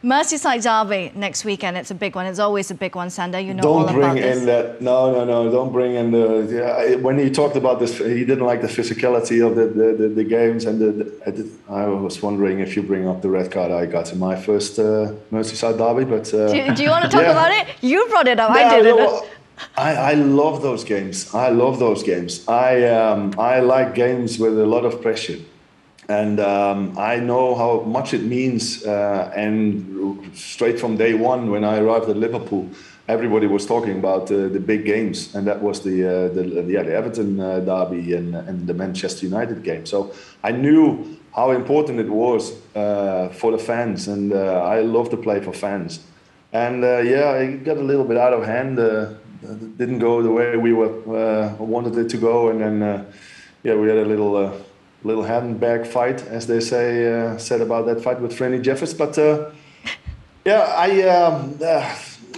Merseyside derby next weekend. It's a big one. It's always a big one, Sander. You know all Don't bring about this. in that. No. Don't bring in the. Yeah, when he talked about this, he didn't like the physicality of the games. I was wondering if you bring up the red card I got in my first Merseyside derby. But do you want to talk about it? You brought it up. No, I didn't. I love those games. I like games with a lot of pressure. And I know how much it means. And straight from day one, when I arrived at Liverpool, everybody was talking about the big games, and that was the Everton derby and the Manchester United game. So I knew how important it was for the fans, and I love to play for fans. And it got a little bit out of hand. Didn't go the way we wanted it to go, and then we had a little handbag fight, as they said about that fight with Franny Jeffers. But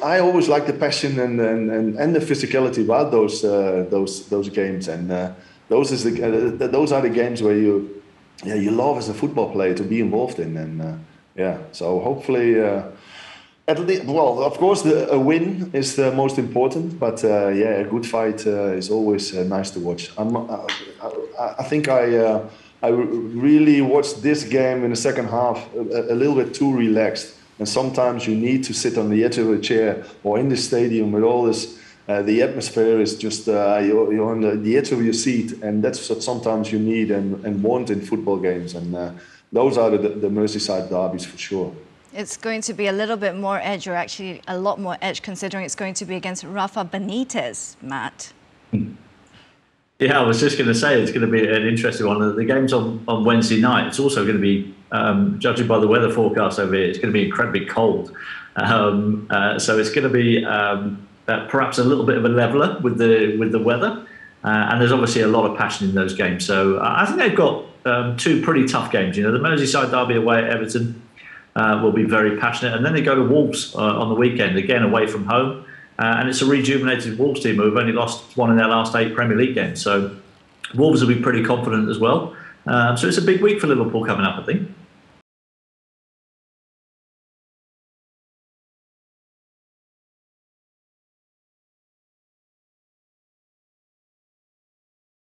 I always like the passion and the physicality about those games, and those are the games where you love as a football player to be involved in, and so hopefully. Of course, a win is the most important, but a good fight is always nice to watch. I think I really watched this game in the second half a little bit too relaxed, and sometimes you need to sit on the edge of a chair or in the stadium with all this. The atmosphere is just you're on the edge of your seat, and that's what sometimes you need and want in football games, and those are the Merseyside derbies for sure. It's going to be a little bit more edge, or actually a lot more edge, considering it's going to be against Rafa Benitez, Matt. Yeah, I was just going to say it's going to be an interesting one. The game's on Wednesday night. It's also going to be, judging by the weather forecast over here, it's going to be incredibly cold. So it's going to be perhaps a little bit of a leveller with the weather. And there's obviously a lot of passion in those games. So I think they've got two pretty tough games. You know, the Merseyside derby away at Everton will be very passionate, and then they go to Wolves on the weekend, again away from home, and it's a rejuvenated Wolves team who have only lost one in their last 8 Premier League games, so Wolves will be pretty confident as well. So it's a big week for Liverpool coming up, I think.